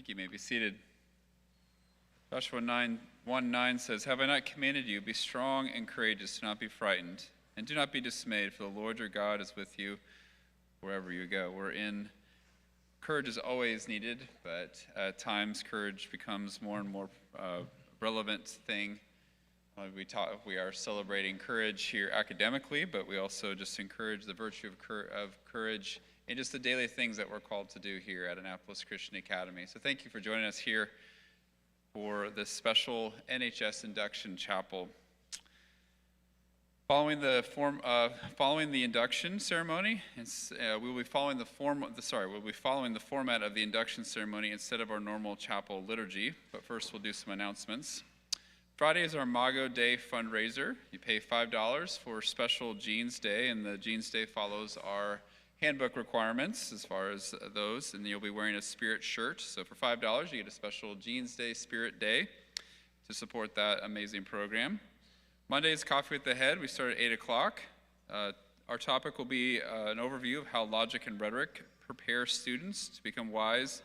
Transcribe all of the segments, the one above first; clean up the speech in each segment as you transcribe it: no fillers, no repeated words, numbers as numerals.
Thank you. You may be seated. Joshua 1:9 says, "Have I not commanded you, be strong and courageous, do not be frightened, and do not be dismayed, for the Lord your God is with you wherever you go." Courage is always needed, but at times courage becomes more and more relevant thing. We are celebrating courage here academically, but we also just encourage the virtue of courage in just the daily things that we're called to do here at Annapolis Christian Academy. So thank you for joining us here for this special NHS induction chapel. Following the induction ceremony, we'll be following the format of the induction ceremony instead of our normal chapel liturgy. But first, we'll do some announcements. Friday is our Mago Day fundraiser. You pay $5 for special Jeans Day, and the Jeans Day follows our handbook requirements as far as those, and you'll be wearing a Spirit shirt. So for $5, you get a special Jeans Day, Spirit Day to support that amazing program. Monday is Coffee with the Head. We start at 8 o'clock. Our topic will be an overview of how logic and rhetoric prepare students to become wise,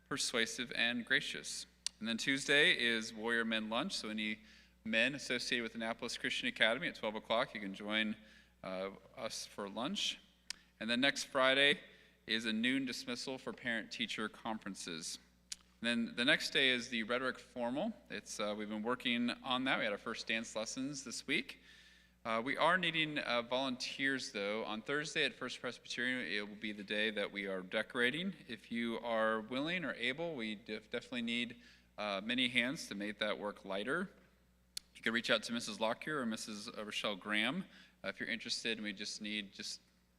persuasive, and gracious. And then Tuesday is Warrior Men Lunch. So any men associated with Annapolis Christian Academy at 12 o'clock, you can join us for lunch. And then next Friday is a noon dismissal for parent-teacher conferences. And then the next day is the rhetoric formal. We've been working on that. We had our first dance lessons this week. We are needing volunteers, though. On Thursday at First Presbyterian, it will be the day that we are decorating. If you are willing or able, we definitely need many hands to make that work lighter. You can reach out to Mrs. Lockyer or Mrs. Rochelle Graham if you're interested, and we just need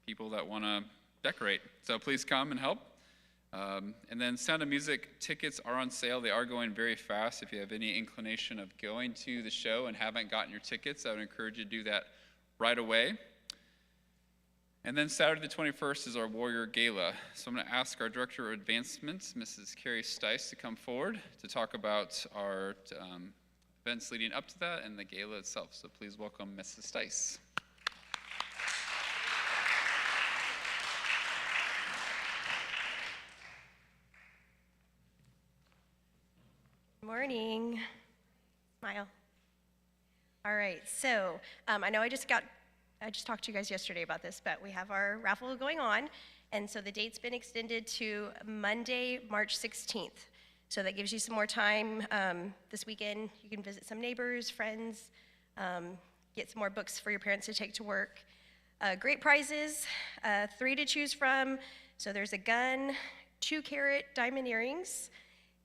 people that want to decorate. So please come and help. And then Sound of Music tickets are on sale. They are going very fast. If you have any inclination of going to the show and haven't gotten your tickets, I would encourage you to do that right away. And then Saturday the 21st is our Warrior Gala. So I'm going to ask our Director of Advancements, Mrs. Carrie Stice, to come forward to talk about our events leading up to that and the gala itself. So please welcome Mrs. Stice. Morning. Smile. All right, so I know I just talked to you guys yesterday about this, but we have our raffle going on, and so the date's been extended to Monday, March 16th. So that gives you some more time this weekend. You can visit some neighbors, friends, get some more books for your parents to take to work. Great prizes, 3 to choose from. So there's a gun, 2-carat diamond earrings,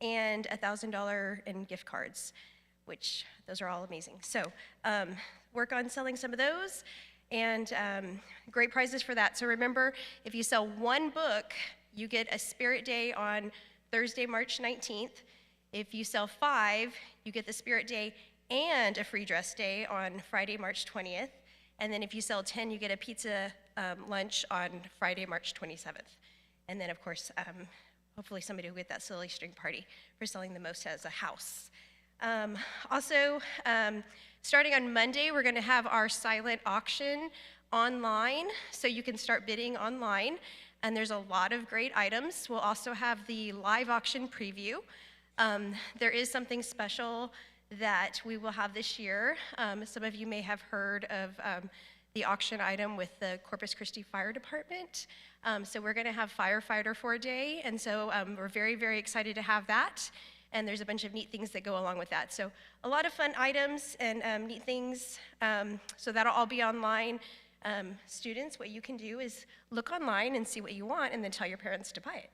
and $1,000 in gift cards, which those are all amazing. So work on selling some of those, and great prizes for that. So remember, if you sell 1 book, you get a Spirit Day on Thursday, March 19th. If you sell 5, you get the Spirit Day and a free dress day on Friday, March 20th. And then if you sell 10, you get a pizza lunch on Friday, March 27th. And then, of course, hopefully somebody will get that silly string party for selling the most as a house. Also, starting on Monday, we're going to have our silent auction online, so you can start bidding online, and there's a lot of great items. We'll also have the live auction preview. There is something special that we will have this year. Some of you may have heard of the auction item with the Corpus Christi Fire Department. So we're going to have Firefighter for a day, and so we're very, very excited to have that. And there's a bunch of neat things that go along with that. So a lot of fun items and neat things. So that'll all be online. Students, what you can do is look online and see what you want, and then tell your parents to buy it.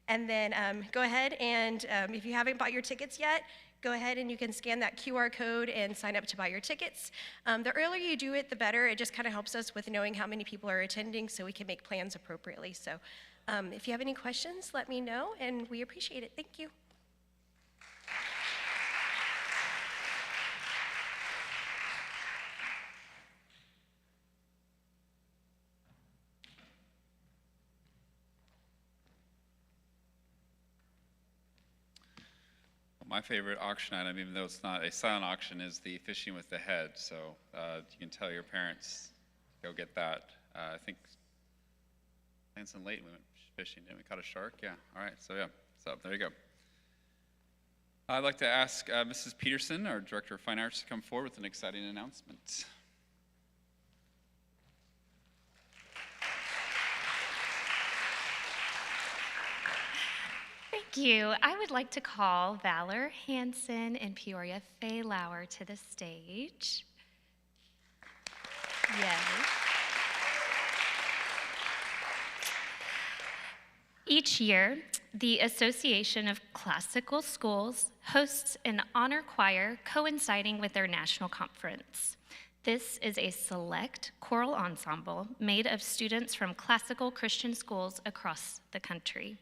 And then go ahead and if you haven't bought your tickets yet, go ahead and you can scan that QR code and sign up to buy your tickets. The earlier you do it, the better. It just kind of helps us with knowing how many people are attending so we can make plans appropriately. So if you have any questions, let me know, and we appreciate it. Thank you. My favorite auction item, even though it's not a silent auction, is the fishing with the head. So you can tell your parents to go get that. I think Lance and Leighton, we went fishing, didn't we? Caught a shark? Yeah. All right. So yeah, So there you go. I'd like to ask Mrs. Peterson, our Director of Fine Arts, to come forward with an exciting announcement. Thank you. I would like to call Valor Hansen and Peoria Faylauer to the stage. Yes. Each year, the Association of Classical Schools hosts an honor choir coinciding with their national conference. This is a select choral ensemble made of students from classical Christian schools across the country.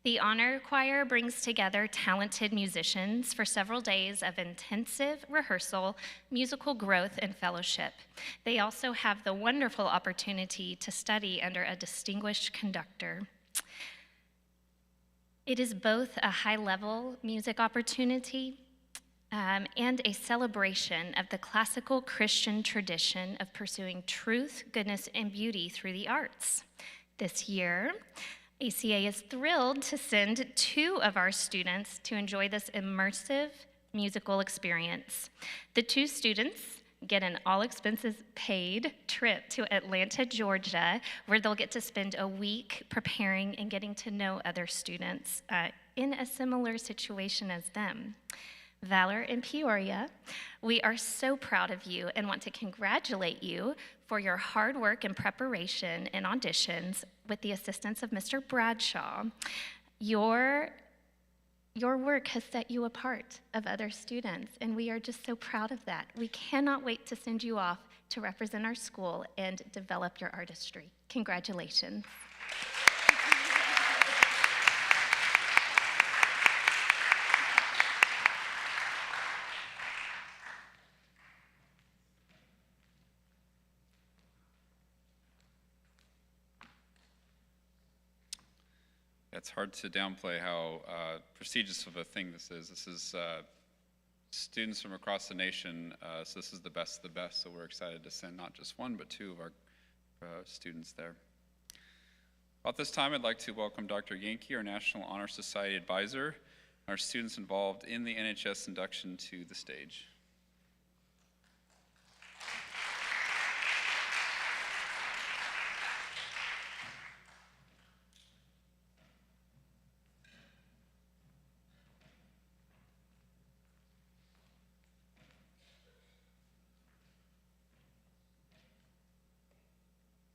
The honor choir brings together talented musicians for several days of intensive rehearsal, musical growth, and fellowship. They also have the wonderful opportunity to study under a distinguished conductor. It is both a high-level music opportunity and a celebration of the classical Christian tradition of pursuing truth, goodness, and beauty through the arts. This year, ACA is thrilled to send 2 of our students to enjoy this immersive musical experience. The 2 students get an all-expenses-paid trip to Atlanta, Georgia, where they'll get to spend a week preparing and getting to know other students in a similar situation as them. Valor and Peoria, we are so proud of you and want to congratulate you for your hard work and preparation and auditions with the assistance of Mr. Bradshaw. Your work has set you apart of other students, and we are just so proud of that. We cannot wait to send you off to represent our school and develop your artistry. Congratulations. It's hard to downplay how prestigious of a thing this is. This is students from across the nation, so this is the best of the best, so we're excited to send not just 1, but 2 of our students there. At this time, I'd like to welcome Dr. Yankee, our National Honor Society advisor, our students involved in the NHS induction to the stage.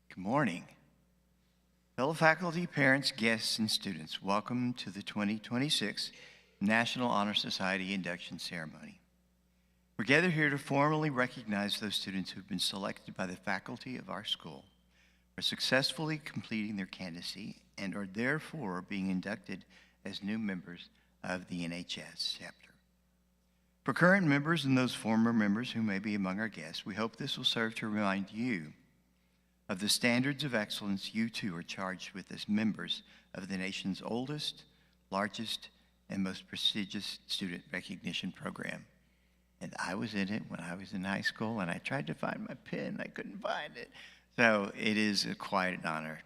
Good morning. Fellow faculty, parents, guests, and students, welcome to the 2026 National Honor Society induction ceremony. We're gathered here to formally recognize those students who've been selected by the faculty of our school for successfully completing their candidacy and are therefore being inducted as new members of the NHS chapter. For current members and those former members who may be among our guests, we hope this will serve to remind you of the standards of excellence you too are charged with as members of the nation's oldest, largest, and most prestigious student recognition program. And I was in it when I was in high school, and I tried to find my pen. I couldn't find it. So it is quite an honor.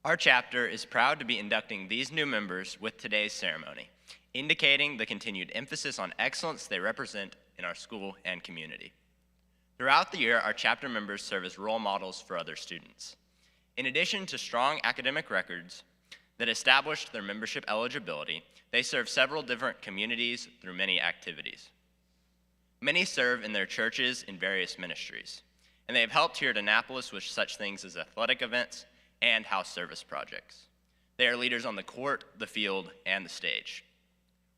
Our chapter is proud to be inducting these new members with today's ceremony, indicating the continued emphasis on excellence they represent in our school and community. Throughout the year, our chapter members serve as role models for other students. In addition to strong academic records that established their membership eligibility, they serve several different communities through many activities. Many serve in their churches in various ministries, and they have helped here at Annapolis with such things as athletic events and house service projects. They are leaders on the court, the field, and the stage.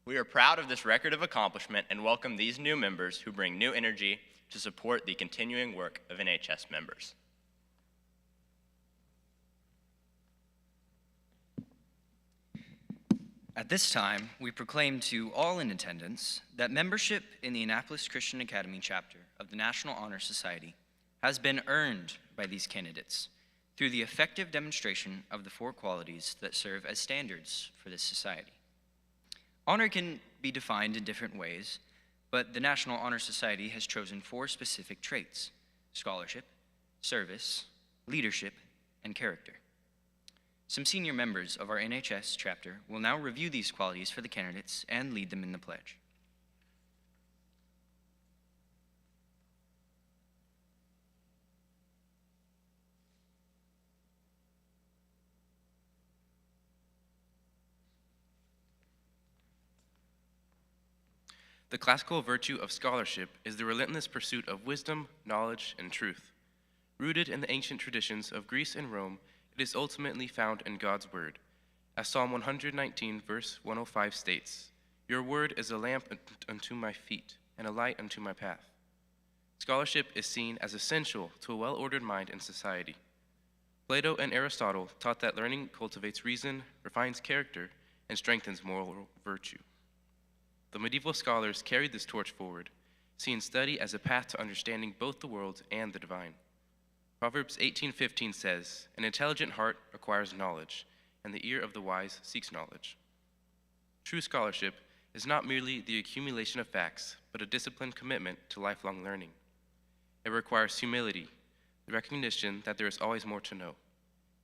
We are proud of this record of accomplishment and welcome these new members who bring new energy to support the continuing work of NHS members. At this time, we proclaim to all in attendance that membership in the Annapolis Christian Academy chapter of the National Honor Society has been earned by these candidates through the effective demonstration of the 4 qualities that serve as standards for this society. Honor can be defined in different ways, but the National Honor Society has chosen 4 specific traits: scholarship, service, leadership, and character. Some senior members of our NHS chapter will now review these qualities for the candidates and lead them in the pledge. The classical virtue of scholarship is the relentless pursuit of wisdom, knowledge, and truth. Rooted in the ancient traditions of Greece and Rome, it is ultimately found in God's word. As Psalm 119, verse 105 states, "Your word is a lamp unto my feet and a light unto my path." Scholarship is seen as essential to a well-ordered mind and society. Plato and Aristotle taught that learning cultivates reason, refines character, and strengthens moral virtue. The medieval scholars carried this torch forward, seeing study as a path to understanding both the world and the divine. Proverbs 18:15 says, "An intelligent heart acquires knowledge, and the ear of the wise seeks knowledge." True scholarship is not merely the accumulation of facts, but a disciplined commitment to lifelong learning. It requires humility, the recognition that there is always more to know.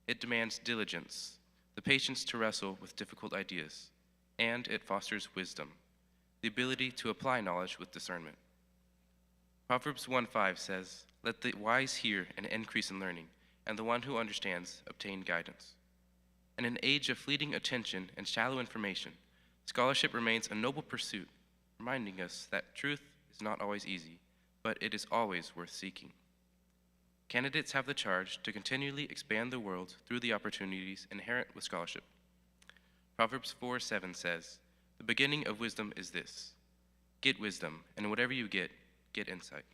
It demands diligence, the patience to wrestle with difficult ideas, and it fosters wisdom, the ability to apply knowledge with discernment. Proverbs 1:5 says, "Let the wise hear and increase in learning, and the one who understands obtain guidance." In an age of fleeting attention and shallow information, scholarship remains a noble pursuit, reminding us that truth is not always easy, but it is always worth seeking. Candidates have the charge to continually expand the world through the opportunities inherent with scholarship. Proverbs 4:7 says, "The beginning of wisdom is this: get wisdom, and whatever you get insight."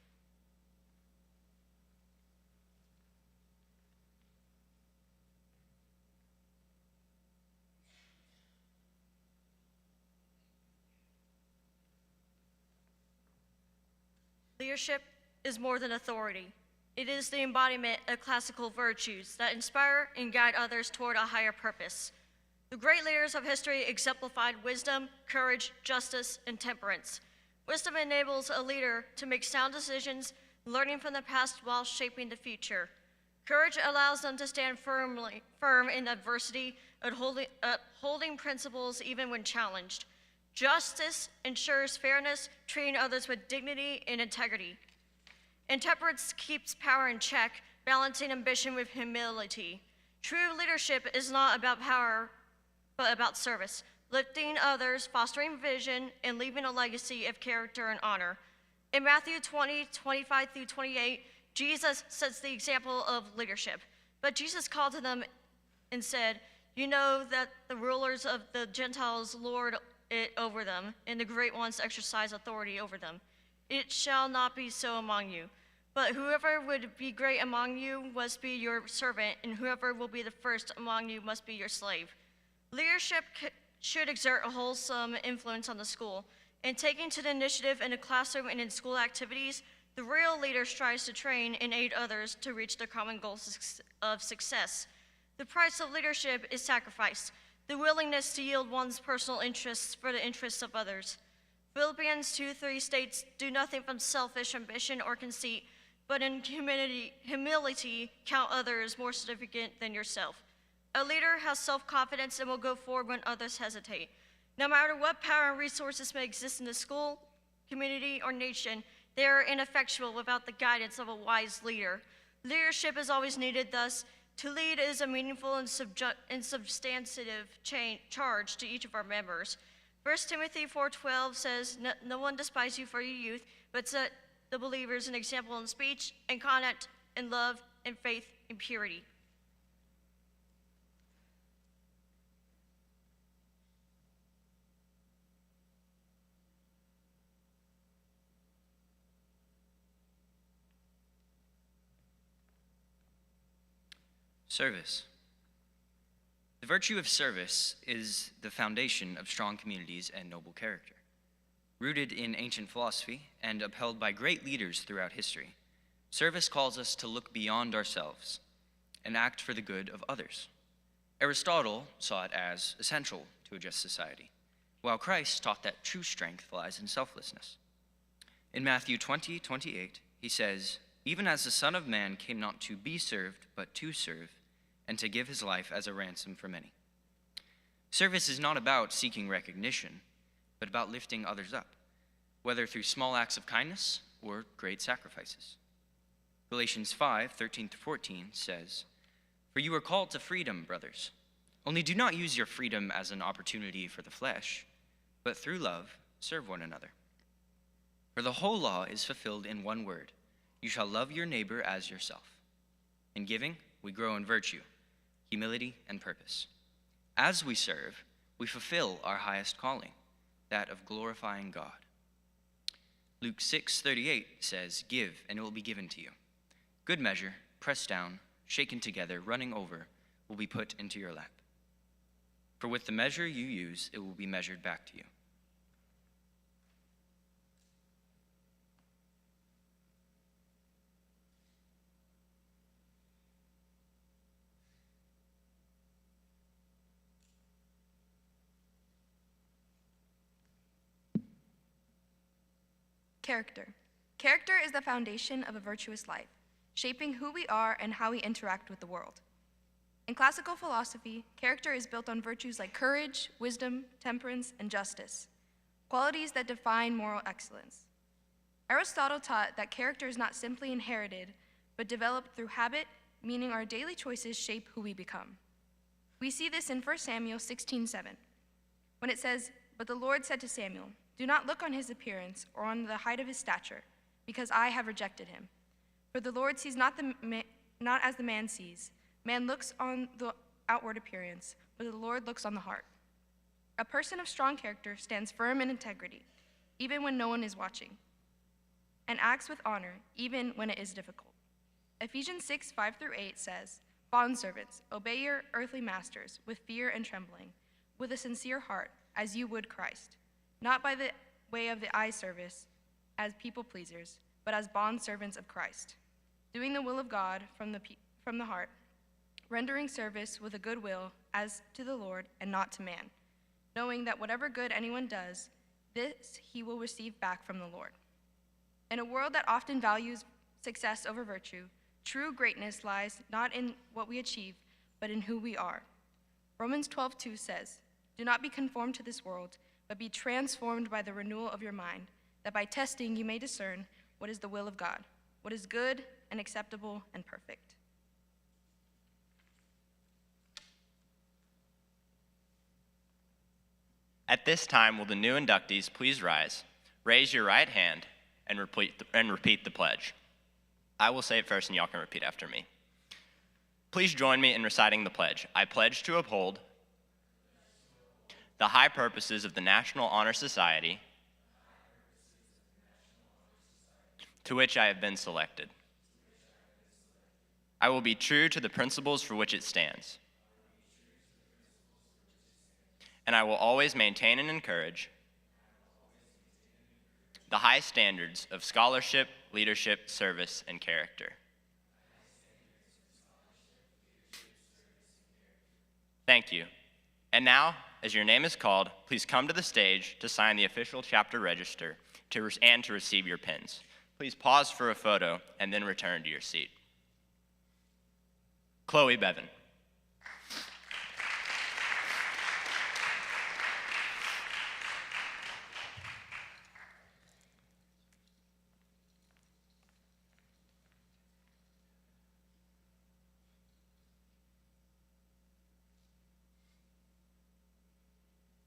Leadership is more than authority. It is the embodiment of classical virtues that inspire and guide others toward a higher purpose. The great leaders of history exemplified wisdom, courage, justice, and temperance. Wisdom enables a leader to make sound decisions, learning from the past while shaping the future. Courage allows them to stand firm in adversity, upholding principles even when challenged. Justice ensures fairness, treating others with dignity and integrity. And temperance keeps power in check, balancing ambition with humility. True leadership is not about power, but about service, lifting others, fostering vision, and leaving a legacy of character and honor. In Matthew 20:25 through 28, Jesus sets the example of leadership. But Jesus called to them and said, "You know that the rulers of the Gentiles lord it over them, and the great ones exercise authority over them. It shall not be so among you. But whoever would be great among you must be your servant, and whoever will be the first among you must be your slave." Leadership should exert a wholesome influence on the school. In taking to the initiative in the classroom and in school activities, the real leader strives to train and aid others to reach their common goals of success. The price of leadership is sacrifice, the willingness to yield one's personal interests for the interests of others. Philippians 2:3 states, "Do nothing from selfish ambition or conceit, but in humility count others more significant than yourself." A leader has self-confidence and will go forward when others hesitate. No matter what power and resources may exist in the school, community, or nation, they are ineffectual without the guidance of a wise leader. Leadership is always needed, thus, to lead is a meaningful and substantive charge to each of our members. 1 Timothy 4:12 says, no one despise you for your youth, but set the believers an example in speech and conduct and love and faith and purity. Service. The virtue of service is the foundation of strong communities and noble character. Rooted in ancient philosophy and upheld by great leaders throughout history, service calls us to look beyond ourselves and act for the good of others. Aristotle saw it as essential to a just society, while Christ taught that true strength lies in selflessness. In Matthew 20:28, he says, even as the Son of Man came not to be served, but to serve, and to give his life as a ransom for many. Service is not about seeking recognition, but about lifting others up, whether through small acts of kindness or great sacrifices. Galatians 5:13-14 says, "For you are called to freedom, brothers. Only do not use your freedom as an opportunity for the flesh, but through love serve one another. For the whole law is fulfilled in one word: you shall love your neighbor as yourself." In giving, we grow in virtue, humility, and purpose. As we serve, we fulfill our highest calling, that of glorifying God. Luke 6:38 says, "Give, and it will be given to you. Good measure, pressed down, shaken together, running over, will be put into your lap. For with the measure you use, it will be measured back to you." Character. Character is the foundation of a virtuous life, shaping who we are and how we interact with the world. In classical philosophy, character is built on virtues like courage, wisdom, temperance, and justice, qualities that define moral excellence. Aristotle taught that character is not simply inherited, but developed through habit, meaning our daily choices shape who we become. We see this in 1 Samuel 16:7, when it says, "But the Lord said to Samuel, do not look on his appearance or on the height of his stature, because I have rejected him. For the Lord sees not as the man sees. Man looks on the outward appearance, but the Lord looks on the heart." A person of strong character stands firm in integrity, even when no one is watching, and acts with honor, even when it is difficult. Ephesians 6:5-8 says, "Bondservants, obey your earthly masters with fear and trembling, with a sincere heart, as you would Christ, not by the way of the eye service as people pleasers, but as bondservants of Christ, doing the will of God from the heart, rendering service with a good will as to the Lord and not to man, knowing that whatever good anyone does, this he will receive back from the Lord." In a world that often values success over virtue, true greatness lies not in what we achieve, but in who we are. Romans 12:2 says, "Do not be conformed to this world, but be transformed by the renewal of your mind, that by testing you may discern what is the will of God, what is good and acceptable and perfect." At this time, will the new inductees please rise, raise your right hand, and repeat the pledge. I will say it first, and y'all can repeat after me. Please join me in reciting the pledge. I pledge to uphold the high purposes of the National Honor Society, to which I have been selected. I will be true to the principles for which it stands, and I will always maintain and encourage the high standards of scholarship, leadership, service, and character. Thank you. And now, as your name is called, please come to the stage to sign the official chapter register and to receive your pins. Please pause for a photo and then return to your seat. Chloe Bevan.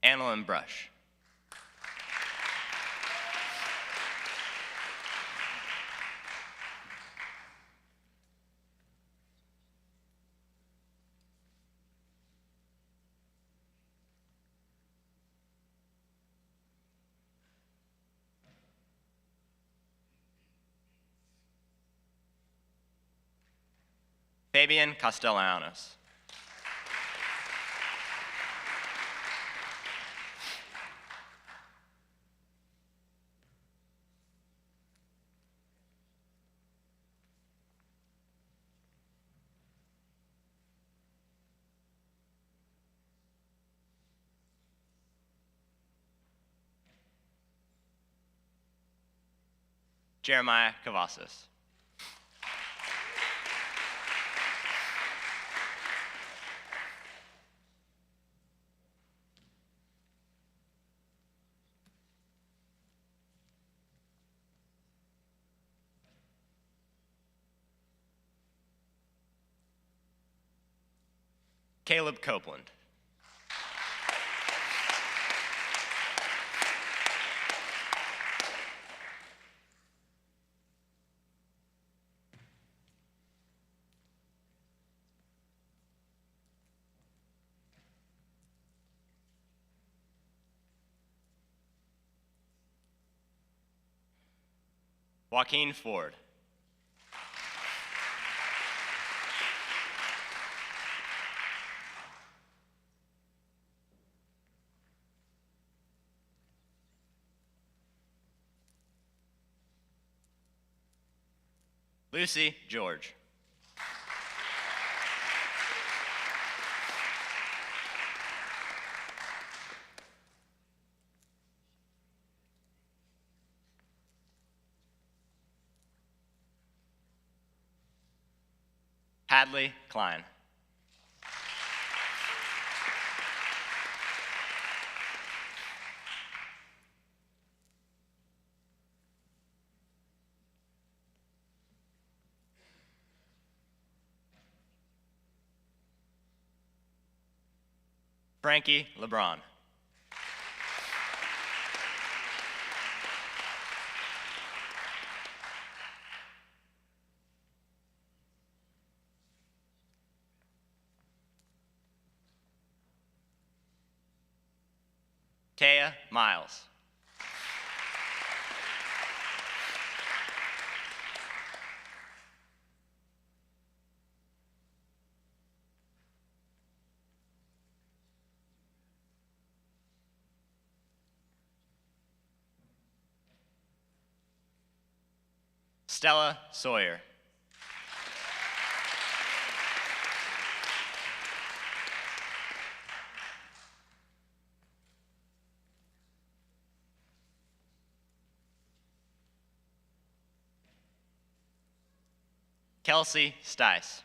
Annalyn Brush. Fabian Castellanos. Jeremiah Cavazos. Caleb Copeland. Joaquin Ford. Lucy George. Hadley Klein. Frankie LeBron. Taya Miles. Stella Sawyer. Kelsey Stice.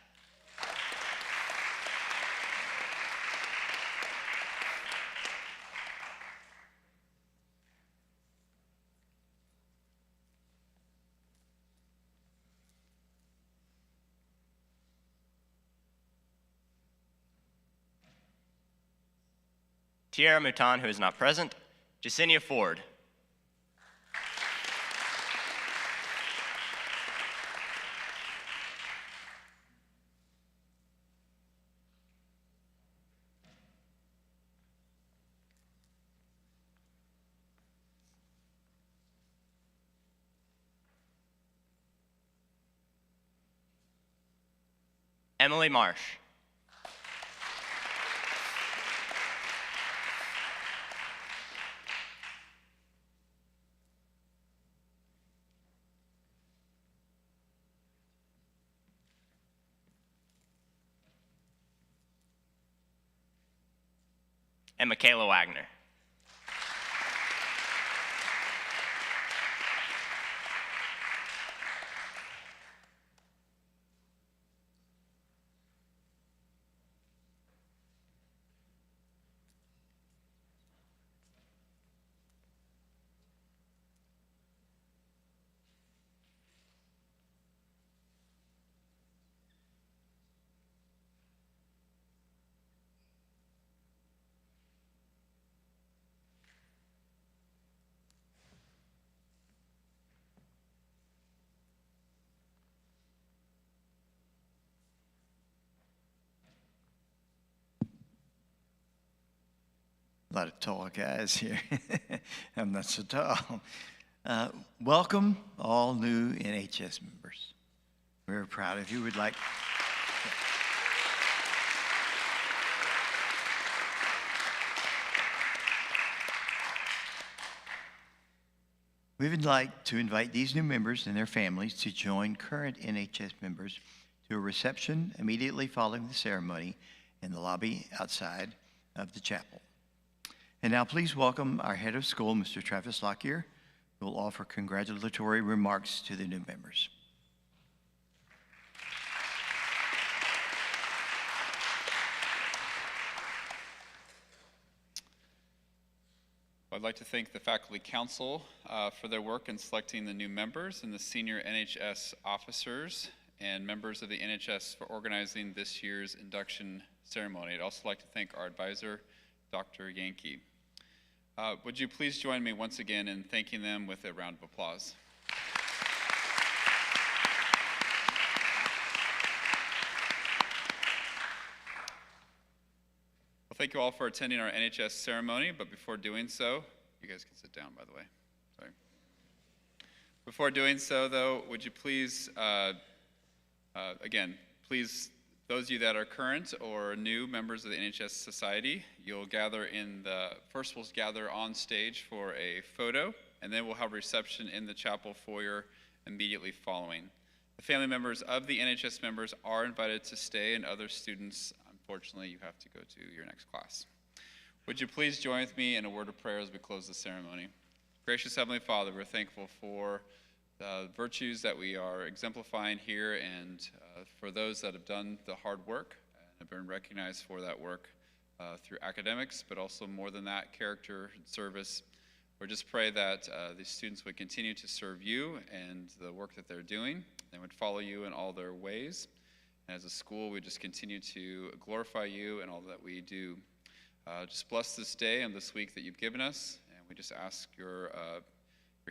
Tierra Mouton, who is not present. Jasenia Ford. Emily Marsh. And Michaela Wagner. A lot of tall guys here. I'm not so tall. Welcome all new NHS members. We're proud of you. We'd like. We would like to invite these new members and their families to join current NHS members to a reception immediately following the ceremony in the lobby outside of the chapel. And now please welcome our head of school, Mr. Travis Lockyer, who will offer congratulatory remarks to the new members. I'd like to thank the Faculty Council for their work in selecting the new members and the senior NHS officers and members of the NHS for organizing this year's induction ceremony. I'd also like to thank our advisor, Dr. Yankee. Would you please join me once again in thanking them with a round of applause? Well, thank you all for attending our NHS ceremony, but before doing so, you guys can sit down, by the way. Sorry. Before doing so, though, would you please, again, please, those of you that are current or new members of the NHS Society, you'll gather first we'll gather on stage for a photo, and then we'll have a reception in the chapel foyer immediately following. The family members of the NHS members are invited to stay, and other students, unfortunately, you have to go to your next class. Would you please join with me in a word of prayer as we close the ceremony? Gracious Heavenly Father, we're thankful for the virtues that we are exemplifying here, and for those that have done the hard work and have been recognized for that work through academics, but also more than that, character and service. We just pray that these students would continue to serve you and the work that they're doing, and would follow you in all their ways. And as a school, we just continue to glorify you in all that we do. Just bless this day and this week that you've given us, and we just ask your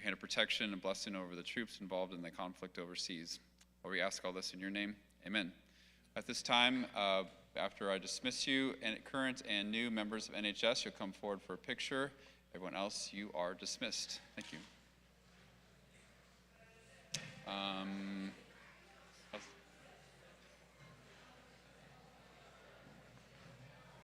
hand of protection and blessing over the troops involved in the conflict overseas. Lord, we ask all this in your name. Amen. At this time, after I dismiss you, and current and new members of NHS, you'll come forward for a picture. Everyone else, you are dismissed. Thank you.